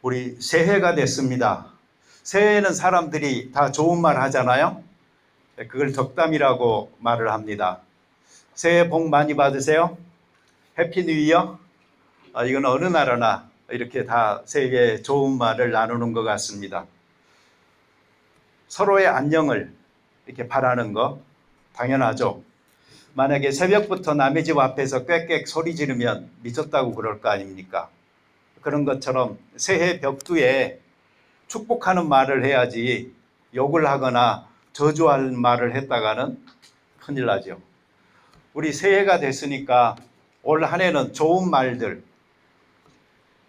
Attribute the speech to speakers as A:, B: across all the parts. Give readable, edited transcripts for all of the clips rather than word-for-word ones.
A: 우리 새해가 됐습니다. 새해에는 사람들이 다 좋은 말 하잖아요. 그걸 덕담이라고 말을 합니다. 새해 복 많이 받으세요. 해피 뉴 이어. 이건 어느 나라나 이렇게 다 새해에 좋은 말을 나누는 것 같습니다. 서로의 안녕을 이렇게 바라는 거 당연하죠. 만약에 새벽부터 남의 집 앞에서 꽥꽥 소리 지르면 미쳤다고 그럴 거 아닙니까? 그런 것처럼 새해 벽두에 축복하는 말을 해야지 욕을 하거나 저주할 말을 했다가는 큰일 나죠. 우리 새해가 됐으니까 올 한 해는 좋은 말들,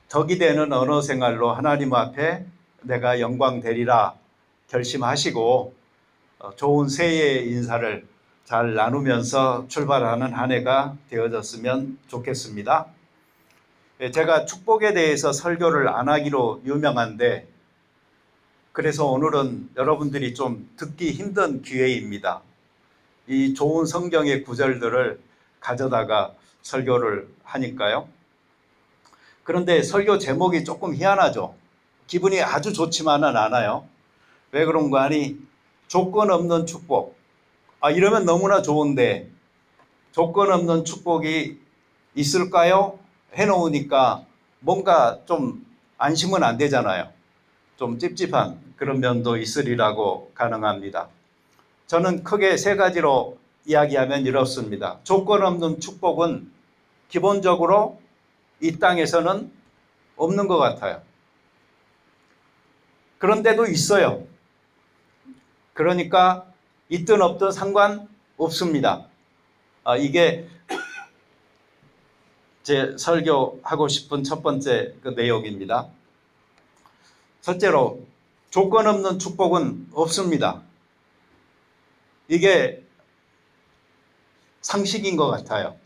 A: 덕이 되는 언어 생활로 하나님 앞에 내가 영광 되리라 결심하시고 좋은 새해의 인사를 잘 나누면서 출발하는 한 해가 되어졌으면 좋겠습니다. 제가 축복에 대해서 설교를 안 하기로 유명한데 그래서 오늘은 여러분들이 좀 듣기 힘든 기회입니다. 이 좋은 성경의 구절들을 가져다가 설교를 하니까요. 그런데 설교 제목이 조금 희한하죠. 기분이 아주 좋지만은 않아요. 왜 그런가 하니 조건 없는 축복. 이러면 너무나 좋은데 조건 없는 축복이 있을까요? 해놓으니까 뭔가 좀 안심은 안 되잖아요. 좀 찝찝한 그런 면도 있으리라고 가능합니다. 저는 크게 세 가지로 이야기하면 이렇습니다. 조건 없는 축복은 기본적으로 이 땅에서는 없는 것 같아요. 그런데도 있어요. 그러니까 있든 없든 상관없습니다. 이게 제 설교하고 싶은 첫 번째 그 내용입니다. 첫째로 조건 없는 축복은 없습니다. 이게 상식인 것 같아요.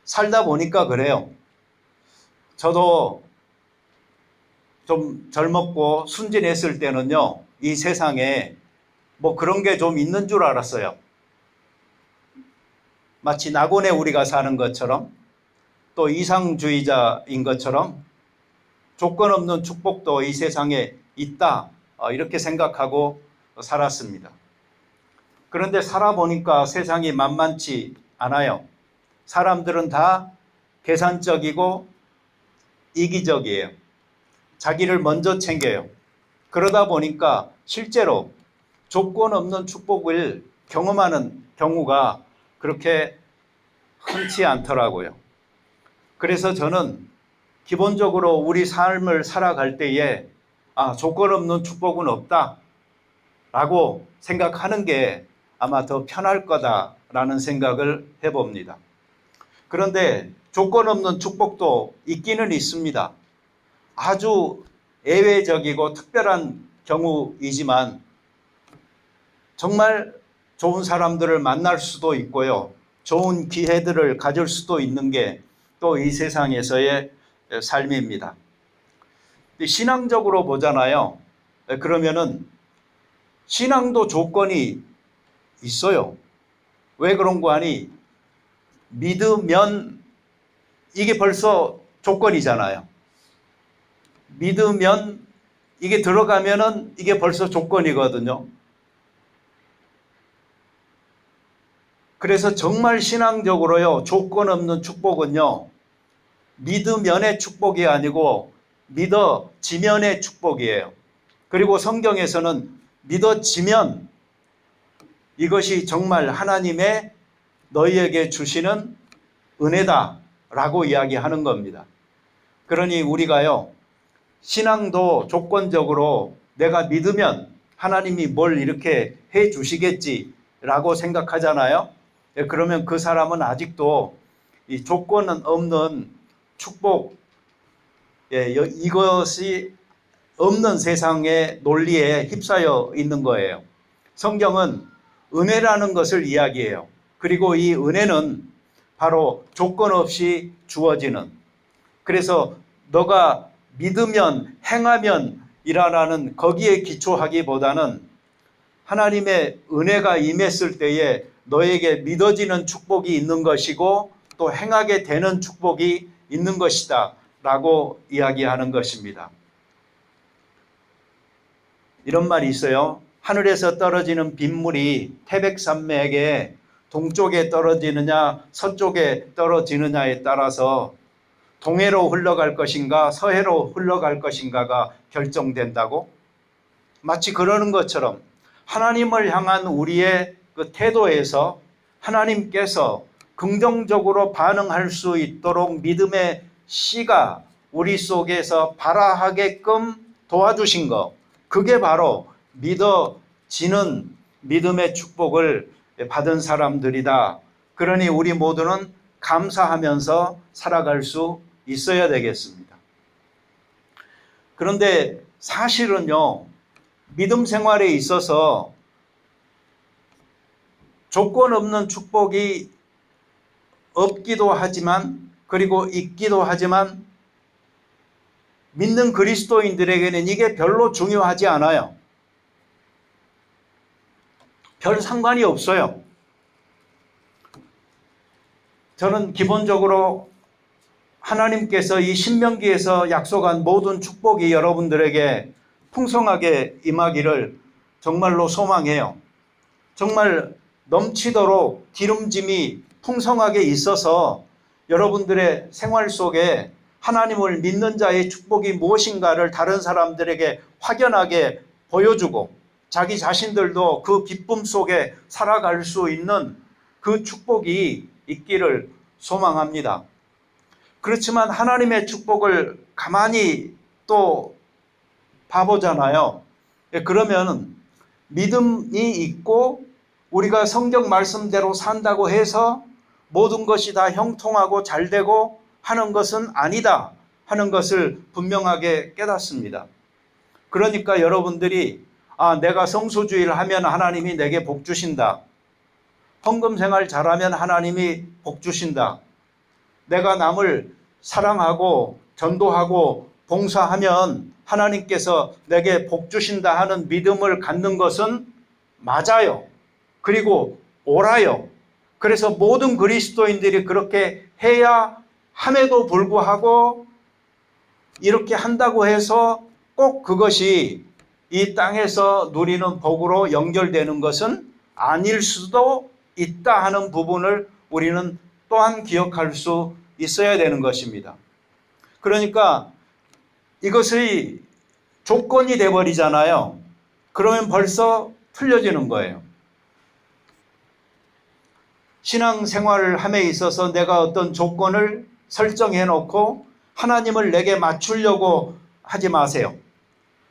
A: 살다 보니까 그래요. 저도 좀 젊었고 순진했을 때는요, 이 세상에 뭐 그런 게 좀 있는 줄 알았어요. 마치 낙원에 우리가 사는 것처럼 또 이상주의자인 것처럼 조건 없는 축복도 이 세상에 있다, 이렇게 생각하고 살았습니다. 그런데 살아보니까 세상이 만만치 않아요. 사람들은 다 계산적이고 이기적이에요. 자기를 먼저 챙겨요. 그러다 보니까 실제로 조건 없는 축복을 경험하는 경우가 그렇게 흔치 않더라고요. 그래서 저는 기본적으로 우리 삶을 살아갈 때에 조건 없는 축복은 없다 라고 생각하는 게 아마 더 편할 거다라는 생각을 해봅니다. 그런데 조건 없는 축복도 있기는 있습니다. 아주 예외적이고 특별한 경우이지만 정말 좋은 사람들을 만날 수도 있고요. 좋은 기회들을 가질 수도 있는 게 또 이 세상에서의 삶입니다. 신앙적으로 보잖아요. 그러면은 신앙도 조건이 있어요. 왜 그런가 하니 믿으면 이게 벌써 조건이잖아요. 믿으면 이게 들어가면은 이게 벌써 조건이거든요. 그래서 정말 신앙적으로요, 조건 없는 축복은요, 믿으면의 축복이 아니고 믿어지면의 축복이에요. 그리고 성경에서는 믿어지면 이것이 정말 하나님의 너희에게 주시는 은혜다라고 이야기하는 겁니다. 그러니 우리가요, 신앙도 조건적으로 내가 믿으면 하나님이 뭘 이렇게 해 주시겠지라고 생각하잖아요. 그러면 그 사람은 아직도 이 조건은 없는 축복, 이것이 없는 세상의 논리에 휩싸여 있는 거예요. 성경은 은혜라는 것을 이야기해요. 그리고 이 은혜는 바로 조건 없이 주어지는, 그래서 너가 믿으면 행하면 이라는 거기에 기초하기보다는 하나님의 은혜가 임했을 때에 너에게 믿어지는 축복이 있는 것이고 또 행하게 되는 축복이 있는 것이다 라고 이야기하는 것입니다. 이런 말이 있어요. 하늘에서 떨어지는 빗물이 태백산맥에 동쪽에 떨어지느냐 서쪽에 떨어지느냐에 따라서 동해로 흘러갈 것인가 서해로 흘러갈 것인가가 결정된다고? 마치 그러는 것처럼 하나님을 향한 우리의 그 태도에서 하나님께서 긍정적으로 반응할 수 있도록 믿음의 씨가 우리 속에서 발아하게끔 도와주신 것, 그게 바로 믿어지는 믿음의 축복을 받은 사람들이다. 그러니 우리 모두는 감사하면서 살아갈 수 있어야 되겠습니다. 그런데 사실은요, 믿음 생활에 있어서 조건 없는 축복이 없기도 하지만, 그리고 있기도 하지만, 믿는 그리스도인들에게는 이게 별로 중요하지 않아요. 별 상관이 없어요. 저는 기본적으로 하나님께서 이 신명기에서 약속한 모든 축복이 여러분들에게 풍성하게 임하기를 정말로 소망해요. 정말 넘치도록 기름짐이 풍성하게 있어서 여러분들의 생활 속에 하나님을 믿는 자의 축복이 무엇인가를 다른 사람들에게 확연하게 보여주고 자기 자신들도 그 기쁨 속에 살아갈 수 있는 그 축복이 있기를 소망합니다. 그렇지만 하나님의 축복을 가만히 또 봐보잖아요. 그러면 믿음이 있고 우리가 성경 말씀대로 산다고 해서 모든 것이 다 형통하고 잘되고 하는 것은 아니다 하는 것을 분명하게 깨닫습니다. 그러니까 여러분들이 내가 성수주의를 하면 하나님이 내게 복 주신다. 헌금 생활 잘하면 하나님이 복 주신다. 내가 남을 사랑하고 전도하고 봉사하면 하나님께서 내게 복 주신다 하는 믿음을 갖는 것은 맞아요. 그리고 옳아요. 그래서 모든 그리스도인들이 그렇게 해야 함에도 불구하고 이렇게 한다고 해서 꼭 그것이 이 땅에서 누리는 복으로 연결되는 것은 아닐 수도 있다 하는 부분을 우리는 또한 기억할 수 있어야 되는 것입니다. 그러니까 이것의 조건이 되어버리잖아요. 그러면 벌써 틀려지는 거예요. 신앙생활을 함에 있어서 내가 어떤 조건을 설정해 놓고 하나님을 내게 맞추려고 하지 마세요.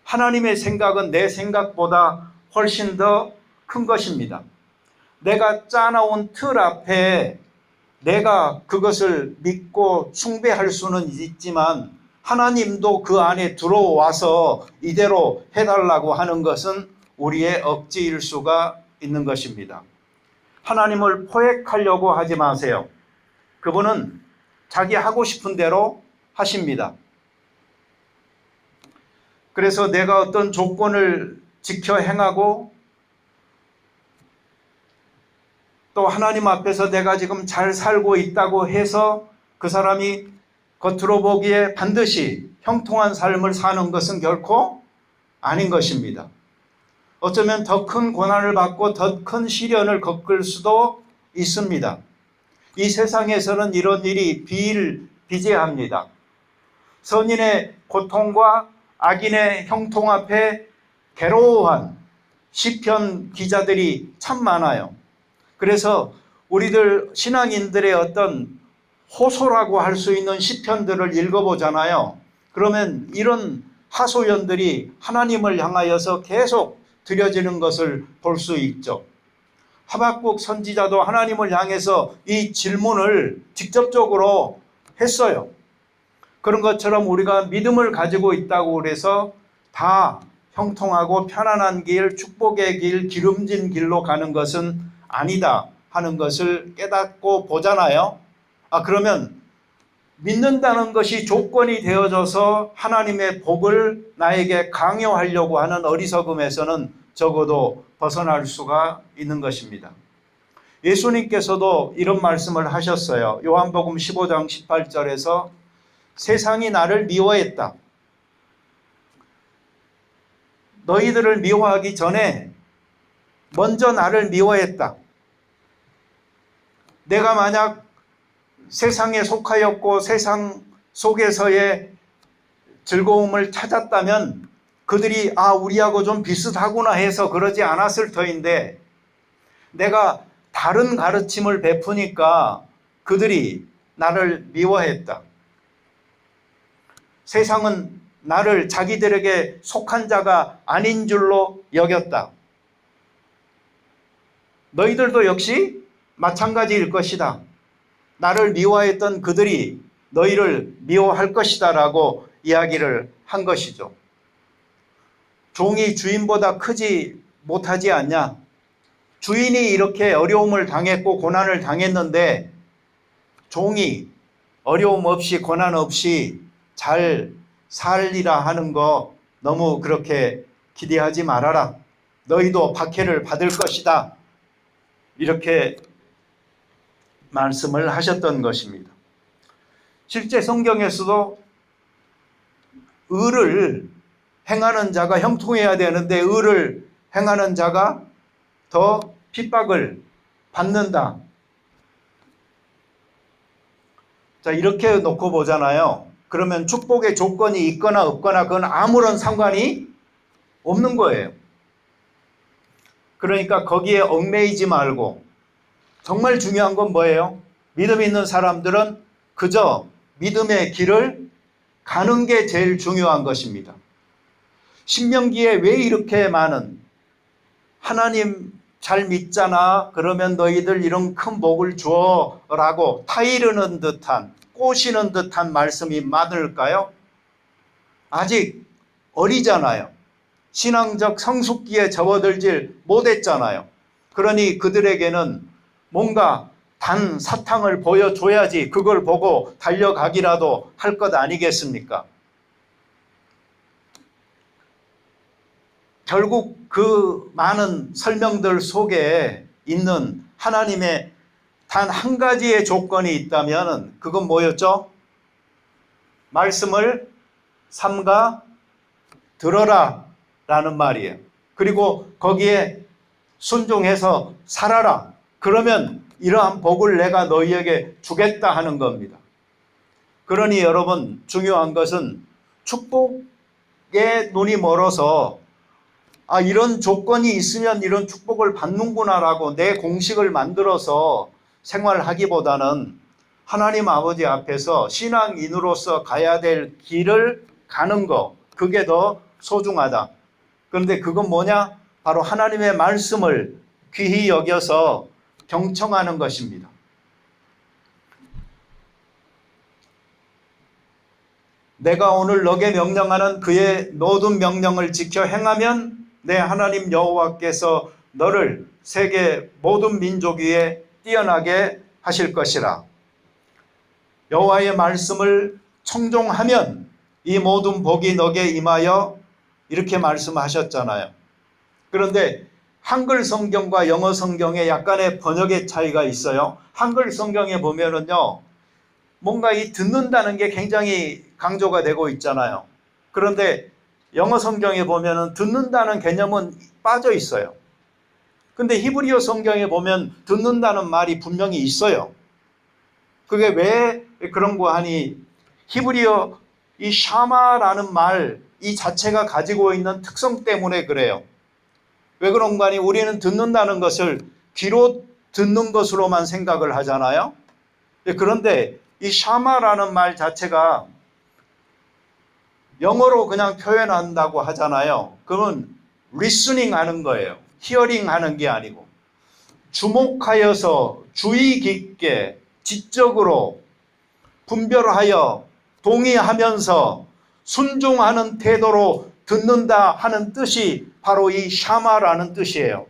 A: 하나님의 생각은 내 생각보다 훨씬 더 큰 것입니다. 내가 짜놓은 틀 앞에 내가 그것을 믿고 숭배할 수는 있지만 하나님도 그 안에 들어와서 이대로 해달라고 하는 것은 우리의 억지일 수가 있는 것입니다. 하나님을 포획하려고 하지 마세요. 그분은 자기 하고 싶은 대로 하십니다. 그래서 내가 어떤 조건을 지켜 행하고 또 하나님 앞에서 내가 지금 잘 살고 있다고 해서 그 사람이 겉으로 보기에 반드시 형통한 삶을 사는 것은 결코 아닌 것입니다. 어쩌면 더 큰 고난을 받고 더 큰 시련을 겪을 수도 있습니다. 이 세상에서는 이런 일이 비일비재합니다. 선인의 고통과 악인의 형통 앞에 괴로워한 시편 기자들이 참 많아요. 그래서 우리들 신앙인들의 어떤 호소라고 할 수 있는 시편들을 읽어보잖아요. 그러면 이런 하소연들이 하나님을 향하여서 계속 드려지는 것을 볼 수 있죠. 하박국 선지자도 하나님을 향해서 이 질문을 직접적으로 했어요. 그런 것처럼 우리가 믿음을 가지고 있다고 해서 다 형통하고 편안한 길, 축복의 길, 기름진 길로 가는 것은 아니다 하는 것을 깨닫고 보잖아요. 그러면 믿는다는 것이 조건이 되어져서 하나님의 복을 나에게 강요하려고 하는 어리석음에서는 적어도 벗어날 수가 있는 것입니다. 예수님께서도 이런 말씀을 하셨어요. 요한복음 15장 18절에서 세상이 나를 미워했다. 너희들을 미워하기 전에 먼저 나를 미워했다. 내가 만약 세상에 속하였고 세상 속에서의 즐거움을 찾았다면 그들이 우리하고 좀 비슷하구나 해서 그러지 않았을 터인데, 내가 다른 가르침을 베푸니까 그들이 나를 미워했다. 세상은 나를 자기들에게 속한 자가 아닌 줄로 여겼다. 너희들도 역시 마찬가지일 것이다. 나를 미워했던 그들이 너희를 미워할 것이다 라고 이야기를 한 것이죠. 종이 주인보다 크지 못하지 않냐? 주인이 이렇게 어려움을 당했고 고난을 당했는데 종이 어려움 없이 고난 없이 잘 살리라 하는 거 너무 그렇게 기대하지 말아라. 너희도 박해를 받을 것이다. 이렇게 말씀을 하셨던 것입니다. 실제 성경에서도 의를 행하는 자가 형통해야 되는데 의를 행하는 자가 더 핍박을 받는다. 자, 이렇게 놓고 보잖아요. 그러면 축복의 조건이 있거나 없거나 그건 아무런 상관이 없는 거예요. 그러니까 거기에 얽매이지 말고, 정말 중요한 건 뭐예요? 믿음 있는 사람들은 그저 믿음의 길을 가는 게 제일 중요한 것입니다. 신명기에 왜 이렇게 많은, 하나님 잘 믿잖아 그러면 너희들 이런 큰 복을 주어 라고 타이르는 듯한, 꼬시는 듯한 말씀이 많을까요? 아직 어리잖아요. 신앙적 성숙기에 접어들질 못했잖아요. 그러니 그들에게는 뭔가 단 사탕을 보여줘야지 그걸 보고 달려가기라도 할 것 아니겠습니까? 결국 그 많은 설명들 속에 있는 하나님의 단 한 가지의 조건이 있다면 그건 뭐였죠? 말씀을 삼가 들어라 라는 말이에요. 그리고 거기에 순종해서 살아라. 그러면 이러한 복을 내가 너희에게 주겠다 하는 겁니다. 그러니 여러분, 중요한 것은 축복에 눈이 멀어서 이런 조건이 있으면 이런 축복을 받는구나라고 내 공식을 만들어서 생활하기보다는 하나님 아버지 앞에서 신앙인으로서 가야 될 길을 가는 거, 그게 더 소중하다. 그런데 그건 뭐냐? 바로 하나님의 말씀을 귀히 여겨서 경청하는 것입니다. 내가 오늘 너게 명령하는 그의 모든 명령을 지켜 행하면 내 하나님 여호와께서 너를 세계 모든 민족 위에 뛰어나게 하실 것이라. 여호와의 말씀을 청종하면 이 모든 복이 너게 임하여, 이렇게 말씀하셨잖아요. 그런데 한글 성경과 영어 성경에 약간의 번역의 차이가 있어요. 한글 성경에 보면은요, 뭔가 이 듣는다는 게 굉장히 강조가 되고 있잖아요. 그런데 영어 성경에 보면은 듣는다는 개념은 빠져 있어요. 근데 히브리어 성경에 보면 듣는다는 말이 분명히 있어요. 그게 왜 그런 거 하니, 히브리어 이 샤마라는 말 이 자체가 가지고 있는 특성 때문에 그래요. 왜 그런 거 하니, 우리는 듣는다는 것을 귀로 듣는 것으로만 생각을 하잖아요. 그런데 이 샤마라는 말 자체가 영어로 그냥 표현한다고 하잖아요. 그러면 리스닝 하는 거예요. 히어링 하는 게 아니고, 주목하여서 주의 깊게 지적으로 분별하여 동의하면서 순종하는 태도로 듣는다 하는 뜻이 바로 이 샤마라는 뜻이에요.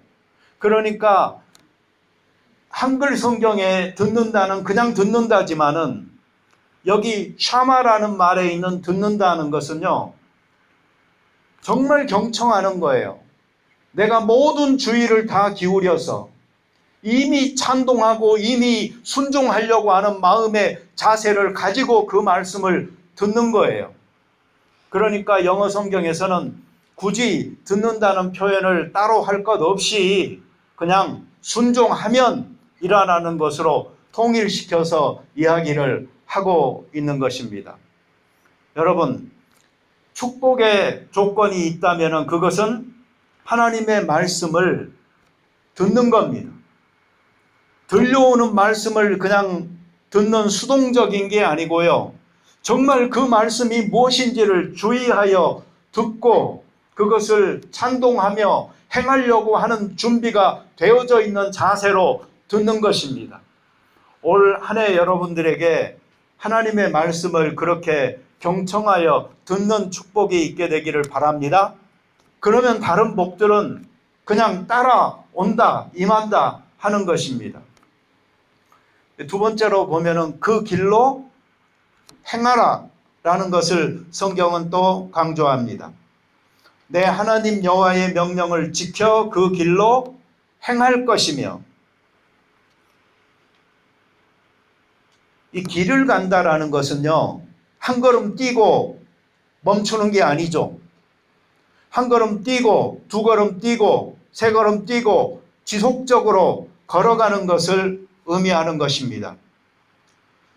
A: 그러니까 한글 성경에 듣는다는 그냥 듣는다지만은 여기 샤마라는 말에 있는 듣는다는 것은요, 정말 경청하는 거예요. 내가 모든 주의를 다 기울여서 이미 찬동하고 이미 순종하려고 하는 마음의 자세를 가지고 그 말씀을 듣는 거예요. 그러니까 영어 성경에서는 굳이 듣는다는 표현을 따로 할 것 없이 그냥 순종하면 일어나는 것으로 통일시켜서 이야기를 하고 있는 것입니다. 여러분, 축복의 조건이 있다면 그것은 하나님의 말씀을 듣는 겁니다. 들려오는 말씀을 그냥 듣는 수동적인 게 아니고요. 정말 그 말씀이 무엇인지를 주의하여 듣고 그것을 찬동하며 행하려고 하는 준비가 되어져 있는 자세로 듣는 것입니다. 올 한 해 여러분들에게 하나님의 말씀을 그렇게 경청하여 듣는 축복이 있게 되기를 바랍니다. 그러면 다른 복들은 그냥 따라온다, 임한다 하는 것입니다. 두 번째로 보면은 그 길로 행하라 라는 것을 성경은 또 강조합니다. 내 하나님 여호와의 명령을 지켜 그 길로 행할 것이며, 이 길을 간다라는 것은요, 한 걸음 뛰고 멈추는 게 아니죠. 한 걸음 뛰고 두 걸음 뛰고 세 걸음 뛰고 지속적으로 걸어가는 것을 의미하는 것입니다.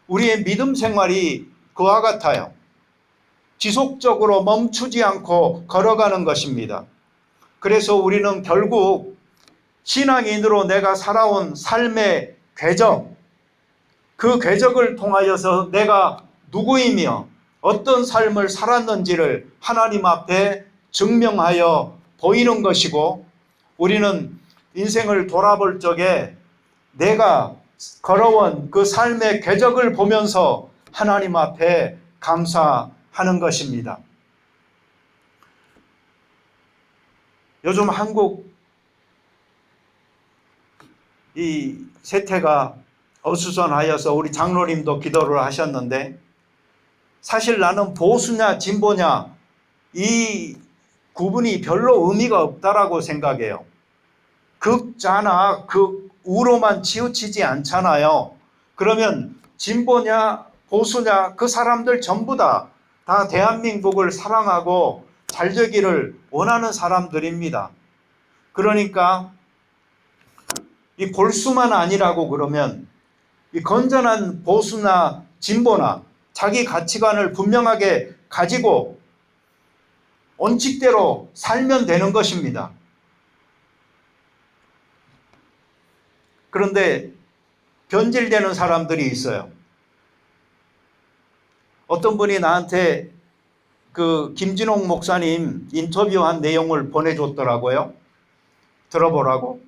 A: 우리의 믿음 생활이 그와 같아요. 지속적으로 멈추지 않고 걸어가는 것입니다. 그래서 우리는 결국 신앙인으로 내가 살아온 삶의 궤적, 그 궤적을 통하여서 내가 누구이며 어떤 삶을 살았는지를 하나님 앞에 증명하여 보이는 것이고, 우리는 인생을 돌아볼 적에 내가 걸어온 그 삶의 궤적을 보면서 하나님 앞에 감사하는 것입니다. 요즘 한국 이 세태가 어수선하여서 우리 장로님도 기도를 하셨는데, 사실 나는 보수냐 진보냐 이 구분이 별로 의미가 없다라고 생각해요. 극좌나 극우로만 치우치지 않잖아요. 그러면 진보냐 보수냐 그 사람들 전부 다 대한민국을 사랑하고 잘 되기를 원하는 사람들입니다. 그러니까 이 골수만 아니라고 그러면 이 건전한 보수나 진보나 자기 가치관을 분명하게 가지고 원칙대로 살면 되는 것입니다. 그런데 변질되는 사람들이 있어요. 어떤 분이 나한테 그 김진홍 목사님 인터뷰한 내용을 보내줬더라고요. 들어보라고.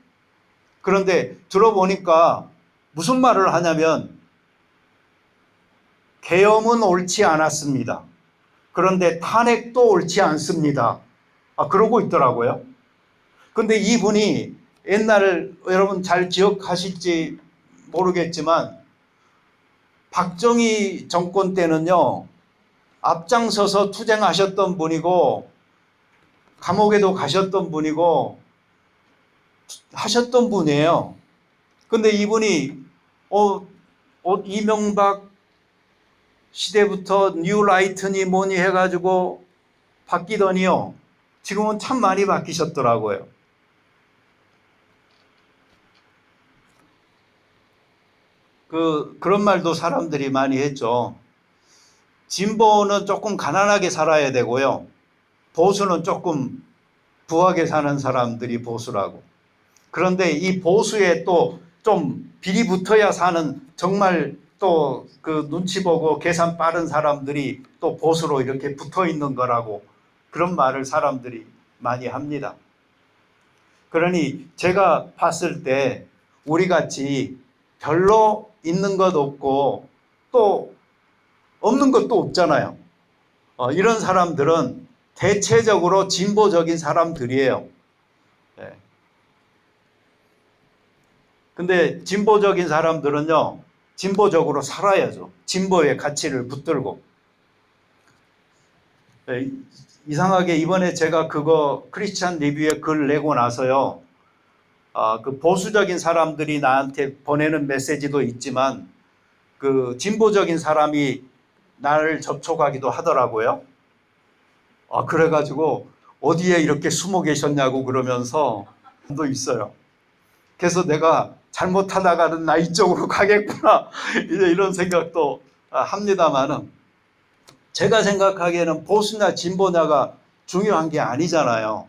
A: 그런데 들어보니까 무슨 말을 하냐면, 계엄은 옳지 않았습니다. 그런데 탄핵도 옳지 않습니다. 그러고 있더라고요. 근데 이분이 옛날, 여러분 잘 기억하실지 모르겠지만 박정희 정권 때는요, 앞장서서 투쟁하셨던 분이고 감옥에도 가셨던 분이고 하셨던 분이에요. 근데 이분이 이명박 시대부터 뉴라이트니 뭐니 해가지고 바뀌더니요, 지금은 참 많이 바뀌셨더라고요. 그런 말도 사람들이 많이 했죠. 진보는 조금 가난하게 살아야 되고요, 보수는 조금 부하게 사는 사람들이 보수라고. 그런데 이 보수에 또 좀 비리 붙어야 사는, 정말 또 그 눈치 보고 계산 빠른 사람들이 또 보수로 이렇게 붙어 있는 거라고, 그런 말을 사람들이 많이 합니다. 그러니 제가 봤을 때 우리 같이 별로 있는 것 없고 또 없는 것도 없잖아요. 이런 사람들은 대체적으로 진보적인 사람들이에요. 네. 근데 진보적인 사람들은요, 진보적으로 살아야죠. 진보의 가치를 붙들고. 네. 이상하게 이번에 제가 그거 크리스찬 리뷰에 글 내고 나서요, 그 보수적인 사람들이 나한테 보내는 메시지도 있지만 그 진보적인 사람이 나를 접촉하기도 하더라고요. 그래가지고 어디에 이렇게 숨어 계셨냐고 그러면서 도 있어요. 그래서 내가 잘못하다가는 나 이쪽으로 가겠구나 이제 이런 생각도 합니다만은, 제가 생각하기에는 보수냐 진보냐가 중요한 게 아니잖아요.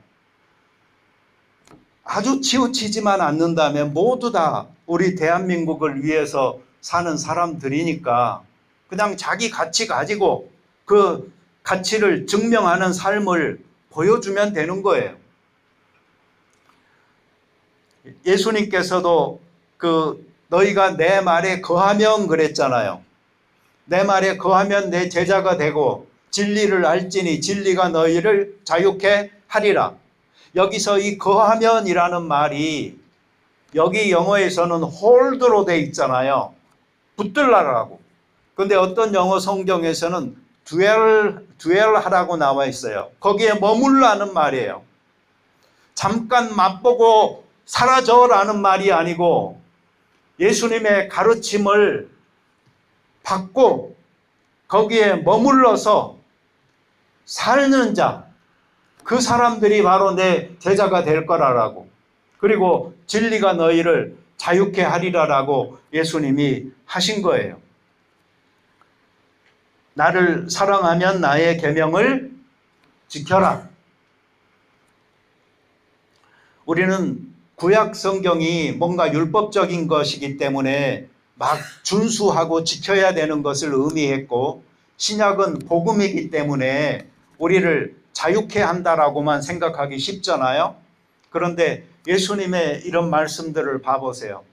A: 아주 치우치지만 않는다면 모두 다 우리 대한민국을 위해서 사는 사람들이니까 그냥 자기 가치 가지고 그 가치를 증명하는 삶을 보여주면 되는 거예요. 예수님께서도 너희가 내 말에 거하면 그랬잖아요. 내 말에 거하면 내 제자가 되고 진리를 알지니 진리가 너희를 자유케 하리라. 여기서 이 거하면이라는 말이 여기 영어에서는 hold로 돼 있잖아요. 붙들라라고. 근데 어떤 영어 성경에서는 dwell하라고 나와 있어요. 거기에 머물라는 말이에요. 잠깐 맛보고 사라져라는 말이 아니고 예수님의 가르침을 받고 거기에 머물러서 사는 자, 그 사람들이 바로 내 제자가 될 거라라고. 그리고 진리가 너희를 자유케 하리라라고 예수님이 하신 거예요. 나를 사랑하면 나의 계명을 지켜라. 우리는 구약 성경이 뭔가 율법적인 것이기 때문에 막 준수하고 지켜야 되는 것을 의미했고, 신약은 복음이기 때문에 우리를 자유케 한다라고만 생각하기 쉽잖아요. 그런데 예수님의 이런 말씀들을 봐보세요.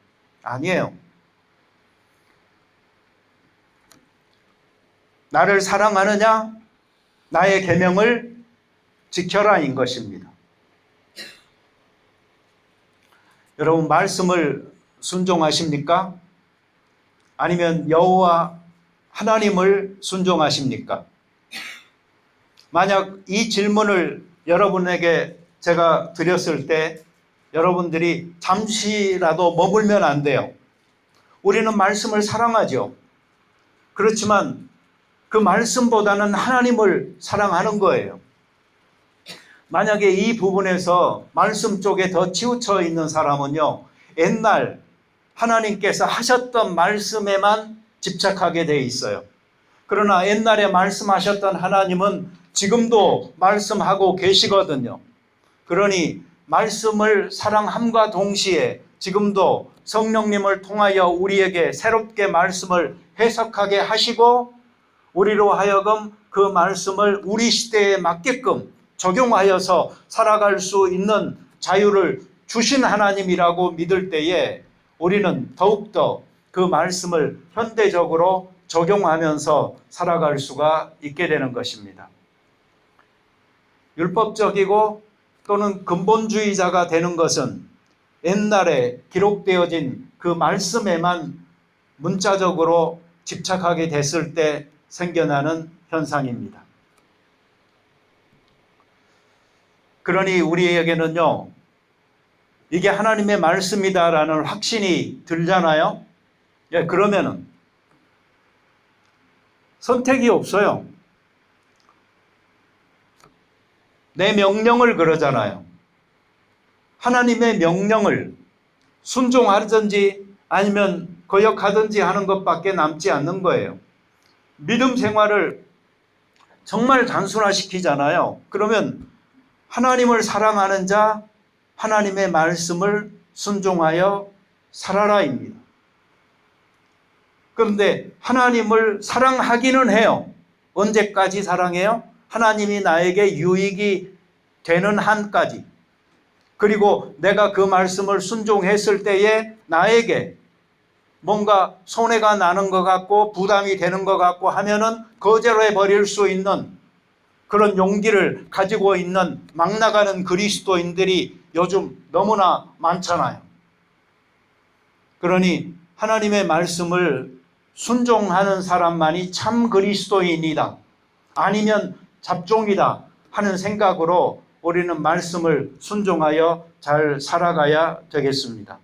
A: 아니에요. 나를 사랑하느냐? 나의 계명을 지켜라인 것입니다. 여러분, 말씀을 순종하십니까? 아니면 여호와 하나님을 순종하십니까? 만약 이 질문을 여러분에게 제가 드렸을 때 여러분들이 잠시라도 머물면 안 돼요. 우리는 말씀을 사랑하죠. 그렇지만 그 말씀보다는 하나님을 사랑하는 거예요. 만약에 이 부분에서 말씀 쪽에 더 치우쳐 있는 사람은요, 옛날 하나님께서 하셨던 말씀에만 집착하게 돼 있어요. 그러나 옛날에 말씀하셨던 하나님은 지금도 말씀하고 계시거든요. 그러니 말씀을 사랑함과 동시에 지금도 성령님을 통하여 우리에게 새롭게 말씀을 해석하게 하시고 우리로 하여금 그 말씀을 우리 시대에 맞게끔 적용하여서 살아갈 수 있는 자유를 주신 하나님이라고 믿을 때에 우리는 더욱더 그 말씀을 현대적으로 적용하면서 살아갈 수가 있게 되는 것입니다. 율법적이고 또는 근본주의자가 되는 것은 옛날에 기록되어진 그 말씀에만 문자적으로 집착하게 됐을 때 생겨나는 현상입니다. 그러니 우리에게는요, 이게 하나님의 말씀이다라는 확신이 들잖아요. 예, 그러면은 선택이 없어요. 내 명령을 그러잖아요. 하나님의 명령을 순종하든지 아니면 거역하든지 하는 것밖에 남지 않는 거예요. 믿음 생활을 정말 단순화시키잖아요. 그러면 하나님을 사랑하는 자, 하나님의 말씀을 순종하여 살아라입니다. 그런데 하나님을 사랑하기는 해요. 언제까지 사랑해요? 하나님이 나에게 유익이 되는 한까지. 그리고 내가 그 말씀을 순종했을 때에 나에게 뭔가 손해가 나는 것 같고 부담이 되는 것 같고 하면은 거절해 버릴 수 있는 그런 용기를 가지고 있는 막 나가는 그리스도인들이 요즘 너무나 많잖아요. 그러니 하나님의 말씀을 순종하는 사람만이 참 그리스도인이다, 아니면 잡종이다 하는 생각으로 우리는 말씀을 순종하여 잘 살아가야 되겠습니다.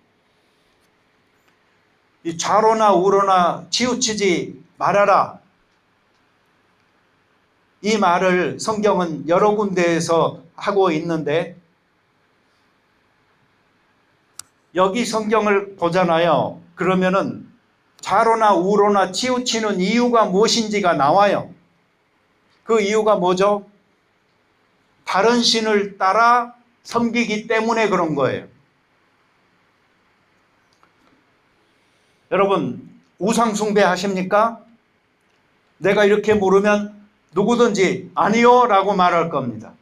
A: 이 좌로나 우로나 치우치지 말아라, 이 말을 성경은 여러 군데에서 하고 있는데 여기 성경을 보잖아요. 그러면은 좌로나 우로나 치우치는 이유가 무엇인지가 나와요. 그 이유가 뭐죠? 다른 신을 따라 섬기기 때문에 그런 거예요. 여러분, 우상 숭배 하십니까? 내가 이렇게 물으면 누구든지 아니요 라고 말할 겁니다.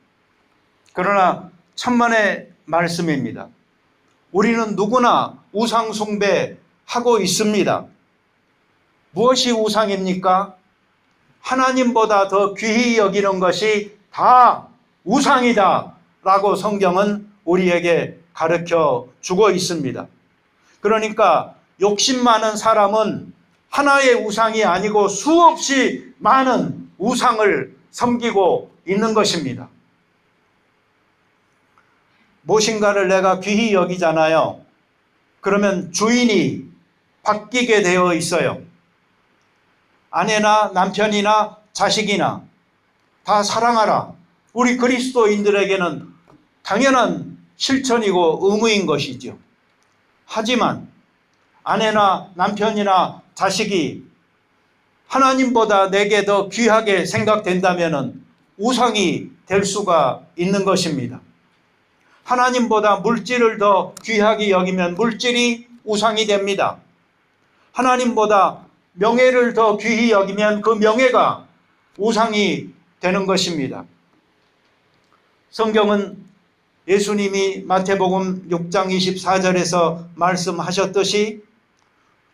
A: 그러나 천만의 말씀입니다. 우리는 누구나 우상 숭배하고 있습니다. 무엇이 우상입니까? 하나님보다 더 귀히 여기는 것이 다 우상이다 라고 성경은 우리에게 가르쳐 주고 있습니다. 그러니까 욕심 많은 사람은 하나의 우상이 아니고 수없이 많은 우상을 섬기고 있는 것입니다. 무엇인가를 내가 귀히 여기잖아요. 그러면 주인이 바뀌게 되어 있어요. 아내나 남편이나 자식이나 다 사랑하라. 우리 그리스도인들에게는 당연한 실천이고 의무인 것이죠. 하지만 아내나 남편이나 자식이 하나님보다 내게 더 귀하게 생각된다면 우상이 될 수가 있는 것입니다. 하나님보다 물질을 더 귀하게 여기면 물질이 우상이 됩니다. 하나님보다 명예를 더 귀히 여기면 그 명예가 우상이 되는 것입니다. 성경은 예수님이 마태복음 6장 24절에서 말씀하셨듯이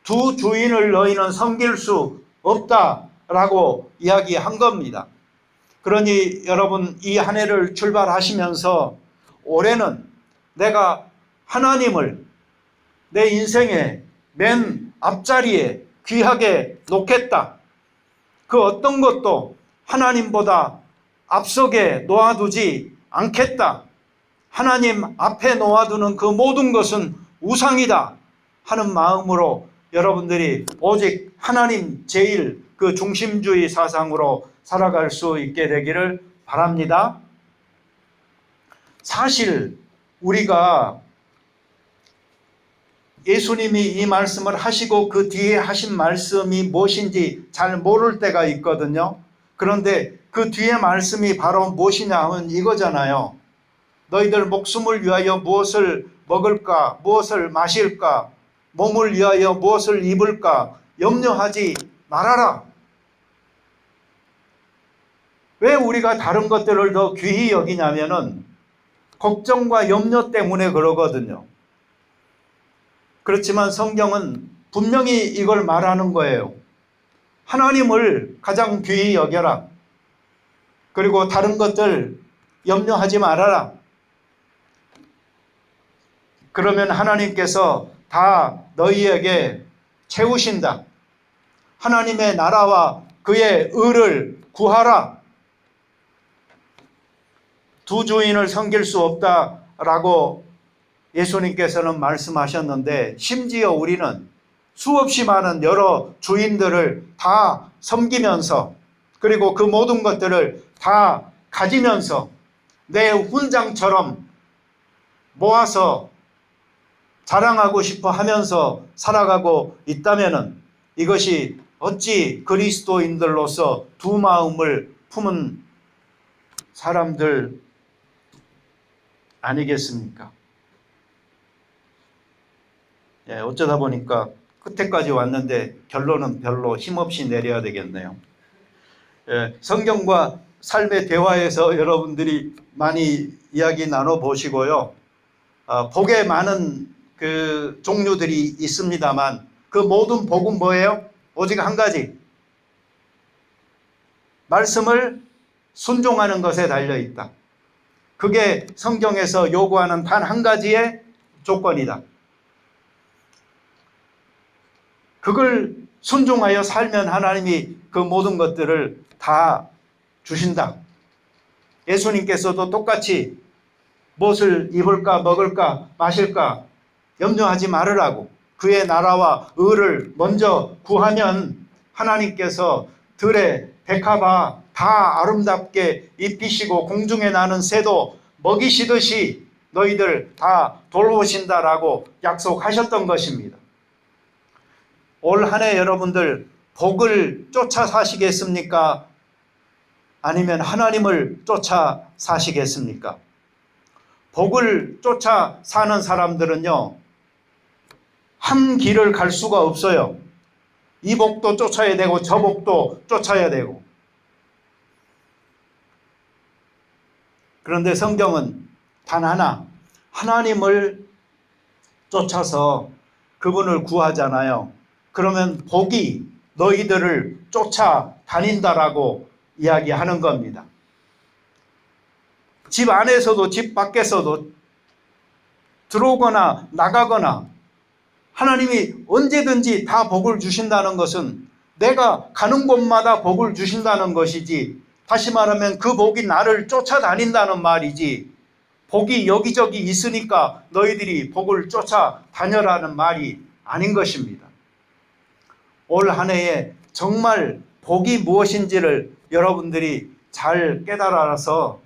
A: 두 주인을 너희는 섬길 수 없다라고 이야기한 겁니다. 그러니 여러분, 이 한 해를 출발하시면서 올해는 내가 하나님을 내 인생의 맨 앞자리에 귀하게 놓겠다. 그 어떤 것도 하나님보다 앞서게 놓아두지 않겠다. 하나님 앞에 놓아두는 그 모든 것은 우상이다 하는 마음으로 여러분들이 오직 하나님 제일 그 중심주의 사상으로 살아갈 수 있게 되기를 바랍니다. 사실 우리가 예수님이 이 말씀을 하시고 그 뒤에 하신 말씀이 무엇인지 잘 모를 때가 있거든요. 그런데 그 뒤에 말씀이 바로 무엇이냐 하면 이거잖아요. 너희들 목숨을 위하여 무엇을 먹을까, 무엇을 마실까, 몸을 위하여 무엇을 입을까 염려하지 말아라. 왜 우리가 다른 것들을 더 귀히 여기냐면은 걱정과 염려 때문에 그러거든요. 그렇지만 성경은 분명히 이걸 말하는 거예요. 하나님을 가장 귀히 여겨라. 그리고 다른 것들 염려하지 말아라. 그러면 하나님께서 다 너희에게 채우신다. 하나님의 나라와 그의 의를 구하라. 두 주인을 섬길 수 없다라고 예수님께서는 말씀하셨는데 심지어 우리는 수없이 많은 여러 주인들을 다 섬기면서 그리고 그 모든 것들을 다 가지면서 내 훈장처럼 모아서 자랑하고 싶어 하면서 살아가고 있다면 이것이 어찌 그리스도인들로서 두 마음을 품은 사람들 아니겠습니까? 어쩌다 보니까 끝에까지 왔는데 결론은 별로 힘없이 내려야 되겠네요. 성경과 삶의 대화에서 여러분들이 많이 이야기 나눠보시고요. 복에 많은 그 종류들이 있습니다만 그 모든 복은 뭐예요? 오직 한 가지. 말씀을 순종하는 것에 달려있다. 그게 성경에서 요구하는 단 한 가지의 조건이다. 그걸 순종하여 살면 하나님이 그 모든 것들을 다 주신다. 예수님께서도 똑같이 무엇을 입을까 먹을까 마실까 염려하지 말으라고 그의 나라와 의를 먼저 구하면 하나님께서 들의 백합화 다 아름답게 입히시고 공중에 나는 새도 먹이시듯이 너희들 다 돌보신다라고 약속하셨던 것입니다. 올 한 해 여러분들 복을 쫓아 사시겠습니까? 아니면 하나님을 쫓아 사시겠습니까? 복을 쫓아 사는 사람들은요, 한 길을 갈 수가 없어요. 이 복도 쫓아야 되고 저 복도 쫓아야 되고. 그런데 성경은 단 하나, 하나님을 쫓아서 그분을 구하잖아요. 그러면 복이 너희들을 쫓아 다닌다라고 이야기하는 겁니다. 집 안에서도 집 밖에서도 들어오거나 나가거나 하나님이 언제든지 다 복을 주신다는 것은 내가 가는 곳마다 복을 주신다는 것이지, 다시 말하면 그 복이 나를 쫓아다닌다는 말이지, 복이 여기저기 있으니까 너희들이 복을 쫓아다녀라는 말이 아닌 것입니다. 올 한 해에 정말 복이 무엇인지를 여러분들이 잘 깨달아서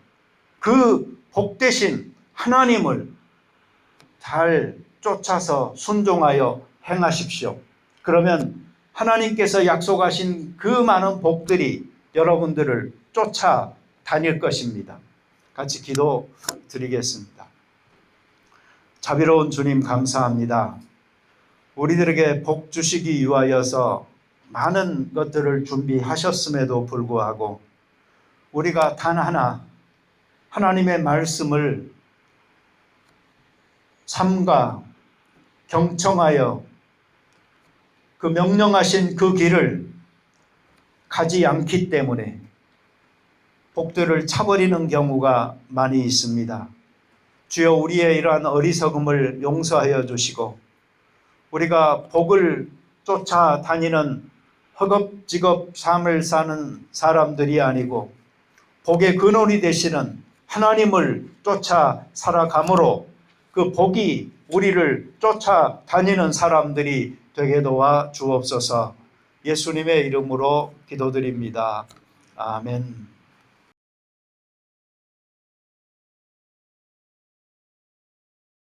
A: 그 복 대신 하나님을 잘 쫓아서 순종하여 행하십시오. 그러면 하나님께서 약속하신 그 많은 복들이 여러분들을 쫓아다닐 것입니다. 같이 기도 드리겠습니다. 자비로운 주님 감사합니다. 우리들에게 복 주시기 위하여서 많은 것들을 준비하셨음에도 불구하고 우리가 단 하나 하나님의 말씀을 삼가 경청하여 그 명령하신 그 길을 가지 않기 때문에 복들을 차버리는 경우가 많이 있습니다. 주여, 우리의 이러한 어리석음을 용서하여 주시고 우리가 복을 쫓아다니는 허겁지겁 삶을 사는 사람들이 아니고 복의 근원이 되시는 하나님을 쫓아 살아감으로 그 복이 우리를 쫓아다니는 사람들이 되게 도와 주옵소서. 예수님의 이름으로 기도드립니다. 아멘.